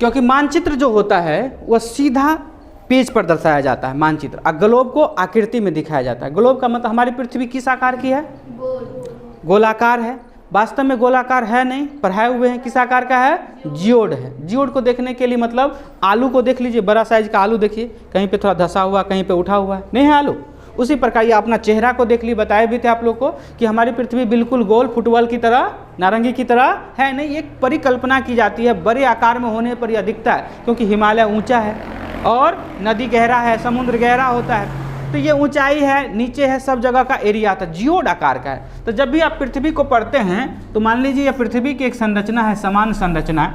क्योंकि मानचित्र जो होता है वह सीधा पेज पर दर्शाया जाता है मानचित्र, और ग्लोब को आकृति में दिखाया जाता है। ग्लोब का मतलब हमारी पृथ्वी किस आकार की है? गोलाकार है। वास्तव में गोलाकार है नहीं, पढ़ाए हुए हैं किस आकार का है? जियोड है। जियोड को देखने के लिए मतलब आलू को देख लीजिए, बड़ा साइज का आलू देखिए, कहीं पे थोड़ा धंसा हुआ, कहीं पे उठा हुआ है, नहीं है आलू। उसी प्रकार ये अपना चेहरा को देख ली, बताए भी थे आप लोग को कि हमारी पृथ्वी बिल्कुल गोल फुटबॉल की तरह, नारंगी की तरह है नहीं। एक परिकल्पना की जाती है, बड़े आकार में होने पर यह दिखता है क्योंकि हिमालय ऊंचा है और नदी गहरा है, समुद्र गहरा होता है, तो ये ऊंचाई है, नीचे है, सब जगह का एरिया था, जियोड आकार का है। तो जब भी आप पृथ्वी को पढ़ते हैं तो मान लीजिए यह पृथ्वी की एक संरचना है, समान संरचना है,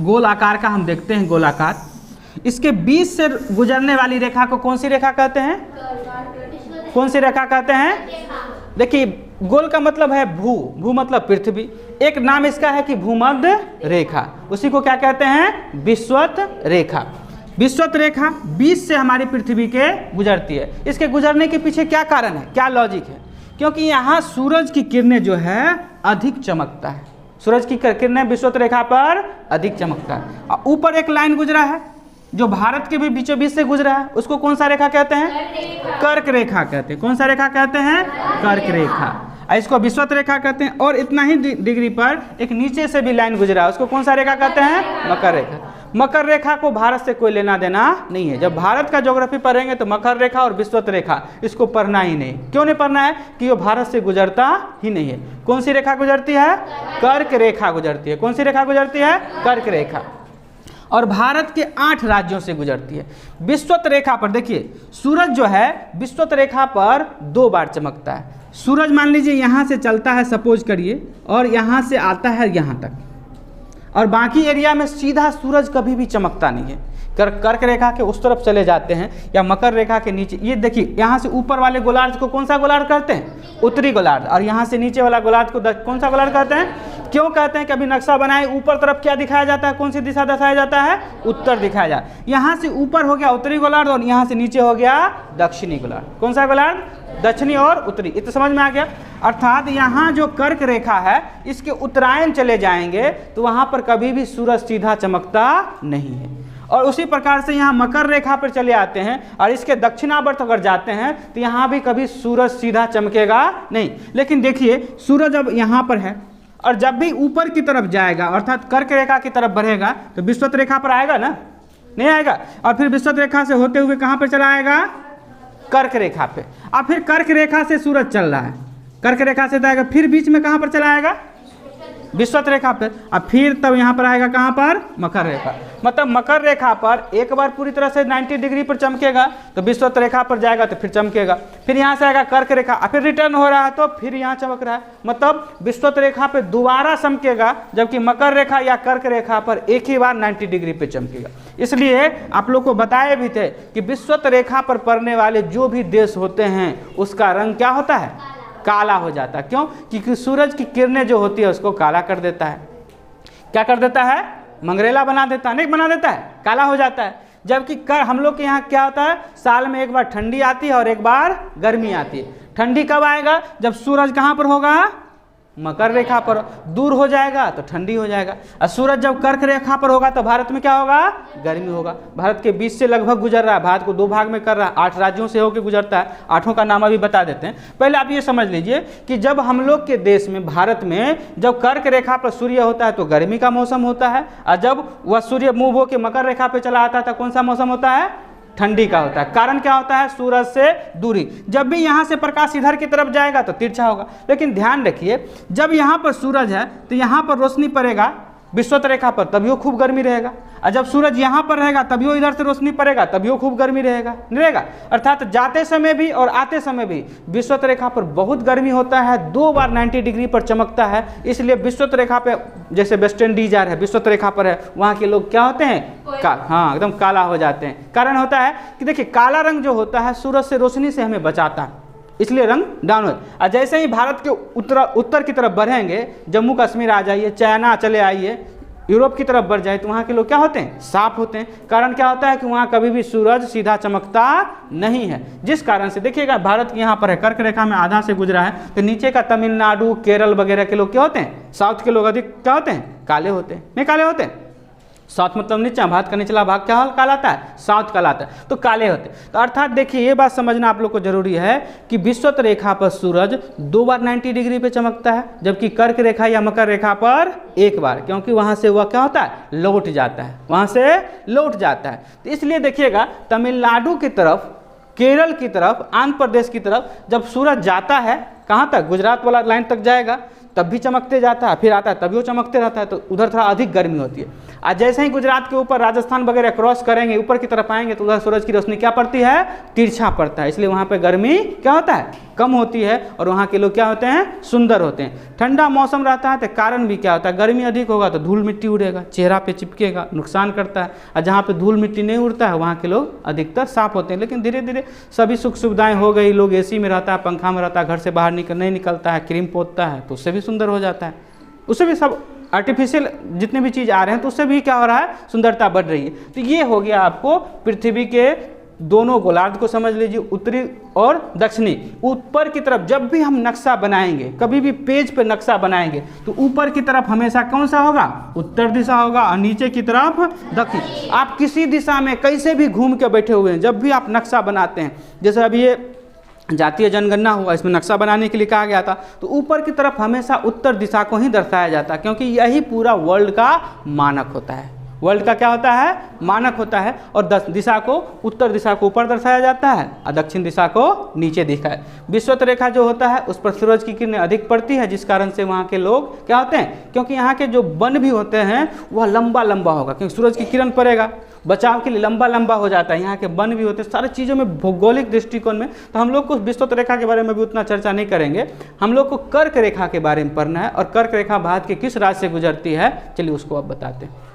गोल आकार का हम देखते हैं, गोलाकार। इसके बीच से गुजरने वाली रेखा को कौन सी रेखा कहते हैं? कौन सी रेखा कहते हैं? देखिए गोल का मतलब है भू, भू मतलब पृथ्वी, एक नाम इसका है कि भूमध्य रेखा, उसी को क्या कहते हैं? विषुवत रेखा। विषुवत रेखा बीच से हमारी पृथ्वी के गुजरती है। इसके गुजरने के पीछे क्या कारण है, क्या लॉजिक है? क्योंकि यहाँ सूरज की किरणें जो है अधिक चमकता है, सूरज की किरणें विषुवत रेखा पर अधिक चमकता है। और ऊपर एक लाइन गुजरा है जो भारत के भी बीचों बीच से गुजरा है, उसको कौन सा रेखा कहते हैं? कर्क रेखा कहते हैं। कौन सा रेखा कहते हैं? कर्क रेखा। इसको विषुवत रेखा कहते हैं। और इतना ही डिग्री पर एक नीचे से भी लाइन गुजरा है, उसको कौन सा रेखा कहते हैं? मकर रेखा। मकर रेखा को भारत से कोई लेना देना नहीं है। जब भारत का ज्योग्राफी पढ़ेंगे तो मकर रेखा और विषुवत रेखा इसको पढ़ना ही नहीं। क्यों नहीं पढ़ना है? कि वो भारत से गुजरता ही नहीं है। कौन सी रेखा गुजरती है? कर्क रेखा गुजरती है। कौन सी रेखा गुजरती है? कर्क रेखा। और भारत के 8 राज्यों से गुजरती है। विषुवत रेखा पर देखिए, सूरज जो है विषुवत रेखा पर 2 बार चमकता है। सूरज मान लीजिए यहाँ से चलता है, सपोज करिए, और यहाँ से आता है यहाँ तक, और बाकी एरिया में सीधा सूरज कभी भी चमकता नहीं है। कर्क रेखा के उस तरफ चले जाते हैं या मकर रेखा के नीचे, ये देखिए यहाँ से ऊपर वाले गोलार्ध को कौन सा गोलार्ध कहते हैं? उत्तरी गोलार्ध। और यहाँ से नीचे वाला गोलार्ध को कौन सा गोलार्ध कहते हैं? क्यों कहते हैं? कभी नक्शा बनाए, ऊपर तरफ क्या दिखाया जाता है? कौन सी दिशा दर्शाया जाता है? उत्तर दिखाया जाता है। यहाँ से ऊपर हो गया उत्तरी गोलार्ध और यहाँ से नीचे हो गया दक्षिणी गोलार्ध। कौन सा गोलार्ध? दक्षिणी और उत्तरी। इतना समझ में आ गया? अर्थात यहाँ जो कर्क रेखा है इसके उत्तरायण चले जाएंगे तो वहाँ पर कभी भी सूरज सीधा चमकता नहीं है। और उसी प्रकार से यहाँ मकर रेखा पर चले आते हैं और इसके दक्षिणावर्त अगर जाते हैं तो यहाँ भी कभी सूरज सीधा चमकेगा नहीं। लेकिन देखिए सूरज अब यहाँ पर है और जब भी ऊपर की तरफ जाएगा अर्थात कर्क रेखा की तरफ बढ़ेगा तो विषुवत रेखा पर आएगा ना? नहीं आएगा। और फिर विषुवत रेखा से होते हुए कहाँ पर चला आएगा? कर्क रेखा पे। और फिर कर्क रेखा से सूरज चल रहा है, कर्क रेखा से जाएगा, फिर बीच में कहाँ पर चला आएगा? विषुवत रेखा पर। अब फिर तब यहाँ पर आएगा कहाँ पर? मकर रेखा। मतलब मकर रेखा पर एक बार पूरी तरह से 90 डिग्री पर चमकेगा तो विषुवत रेखा पर जाएगा तो फिर चमकेगा, फिर यहाँ से आएगा कर्क रेखा, फिर रिटर्न हो रहा है तो फिर यहाँ चमक रहा है। मतलब विषुवत रेखा पे दोबारा चमकेगा, जबकि मकर रेखा या कर्क रेखा पर एक ही बार 90 डिग्री पे चमकेगा। इसलिए आप लोग को बताए भी थे कि विषुवत रेखा पर पड़ने वाले जो भी देश होते हैं उसका रंग क्या होता है? काला हो जाता है। क्यों? क्योंकि सूरज की किरणें जो होती है उसको काला कर देता है। क्या कर देता है? मंगरेला बना देता है, नहीं बना देता है, काला हो जाता है। जबकि हम लोग के यहाँ क्या होता है? साल में एक बार ठंडी आती है और एक बार गर्मी आती है। ठंडी कब आएगा? जब सूरज कहाँ पर होगा? मकर रेखा पर। दूर हो जाएगा तो ठंडी हो जाएगा। और सूरज जब कर्क रेखा पर होगा तो भारत में क्या होगा? गर्मी होगा। भारत के बीच से लगभग गुजर रहा है, भारत को 2 भाग में कर रहा है, 8 राज्यों से होकर गुजरता है। 8 का नाम अभी बता देते हैं। पहले आप ये समझ लीजिए कि जब हम लोग के देश में भारत में जब कर्क रेखा पर सूर्य होता है तो गर्मी का मौसम होता है, और जब वह सूर्य मूव होकर मकर रेखा पर चला आता था कौन सा मौसम होता है? ठंडी का होता है। कारण क्या होता है? सूरज से दूरी। जब भी यहाँ से प्रकाश इधर की तरफ जाएगा तो तिरछा होगा। लेकिन ध्यान रखिए, जब यहाँ पर सूरज है तो यहाँ पर रोशनी पड़ेगा विषुवत रेखा पर, तभी खूब गर्मी रहेगा। और जब सूरज यहाँ पर रहेगा तभी इधर से रोशनी पड़ेगा, तभी खूब गर्मी रहेगा। अर्थात जाते समय भी और आते समय भी विषुवत रेखा पर बहुत गर्मी होता है, 2 बार 90 डिग्री पर चमकता है। इसलिए विषुवत रेखा पे, जैसे वेस्ट इंडीज है विषुवत रेखा पर है, वहाँ के लोग क्या होते हैं? हाँ, एकदम काला हो जाते हैं। कारण होता है कि देखिए काला रंग जो होता है सूरज से रोशनी से हमें बचाता है, इसलिए रंग डाउन हो। और जैसे ही भारत के उत्तर की तरफ बढ़ेंगे, जम्मू कश्मीर आ जाइए, चाइना चले आइए, यूरोप की तरफ बढ़ जाए तो वहाँ के लोग क्या होते हैं, साफ होते हैं। कारण क्या होता है कि वहाँ कभी भी सूरज सीधा चमकता नहीं है, जिस कारण से देखिएगा भारत की यहाँ पर है कर्क रेखा में आधा से गुजरा है, तो नीचे का तमिलनाडु केरल वगैरह के लोग क्या होते हैं, साउथ के लोग अधिक क्या होते हैं, काले होते हैं। नहीं काले होते हैं, साउथ मतलब नीचा, भारत का निचला भाग क्या कहलाता है, साउथ कहलाता है, तो काले होते। तो अर्थात देखिए ये बात समझना आप लोग को जरूरी है कि विषुवत रेखा पर सूरज 2 बार 90 डिग्री पे चमकता है, जबकि कर्क रेखा या मकर रेखा पर 1 बार, क्योंकि वहाँ से वह क्या होता है, लौट जाता है, वहाँ से लौट जाता है। तो इसलिए देखिएगा तमिलनाडु की तरफ, केरल की तरफ, आंध्र प्रदेश की तरफ जब सूरज जाता है कहाँ तक, गुजरात वाला लाइन तक जाएगा, तब भी चमकते जाता है, फिर आता है तब भी वो चमकते रहता है, तो उधर थोड़ा अधिक गर्मी होती है। आज जैसे ही गुजरात के ऊपर राजस्थान वगैरह क्रॉस करेंगे, ऊपर की तरफ आएंगे, तो उधर सूरज की रोशनी क्या पड़ती है, तिरछा पड़ता है, इसलिए वहाँ पे गर्मी क्या होता है, कम होती है, और वहाँ के लोग क्या होते हैं, सुंदर होते हैं। ठंडा मौसम रहता है तो कारण भी क्या होता है, गर्मी अधिक होगा तो धूल मिट्टी उड़ेगा, चेहरा पे चिपकेगा, नुकसान करता है, और जहाँ पे धूल मिट्टी नहीं उड़ता है वहाँ के लोग अधिकतर साफ होते हैं। लेकिन धीरे धीरे सभी सुख सुविधाएं हो गई, लोग एसी में रहता है, पंखा में रहता है, घर से बाहर नहीं निकलता है, क्रीम पोतता है, तो उससे भी सुंदर हो जाता है, उससे भी सब आर्टिफिशियल जितने भी चीज़ आ रहे हैं तो उससे भी क्या हो रहा है, सुंदरता बढ़ रही है। तो ये हो गया आपको पृथ्वी के दोनों गोलार्ध को समझ लीजिए, उत्तरी और दक्षिणी। ऊपर की तरफ जब भी हम नक्शा बनाएंगे, कभी भी पेज पे नक्शा बनाएंगे, तो ऊपर की तरफ हमेशा कौन सा होगा, उत्तर दिशा होगा, और नीचे की तरफ दक्षिण। आप किसी दिशा में कैसे भी घूम के बैठे हुए हैं, जब भी आप नक्शा बनाते हैं, जैसे अभी ये जातीय जनगणना हुआ, इसमें नक्शा बनाने के लिए कहा गया था, तो ऊपर की तरफ हमेशा उत्तर दिशा को ही दर्शाया जाता है, क्योंकि यही पूरा वर्ल्ड का मानक होता है, वर्ल्ड का क्या होता है, मानक होता है। और दिशा को, उत्तर दिशा को ऊपर दर्शाया जाता है और दक्षिण दिशा को नीचे दिखा है। विषुवत रेखा जो होता है उस पर सूरज की किरणें अधिक पड़ती है, जिस कारण से वहाँ के लोग क्या होते हैं, क्योंकि यहाँ के जो वन भी होते हैं वह लंबा लंबा होगा, क्योंकि सूरज की किरण पड़ेगा, बचाव के लिए लंबा लंबा हो जाता है। यहाँ के वन भी होते हैं, सारी चीज़ों में भौगोलिक दृष्टिकोण में। तो हम लोग को विषुवत रेखा के बारे में भी उतना चर्चा नहीं करेंगे, हम लोग को कर्क रेखा के बारे में पढ़ना है, और कर्क रेखा भारत के किस राज्य से गुजरती है, चलिए उसको अब बताते हैं।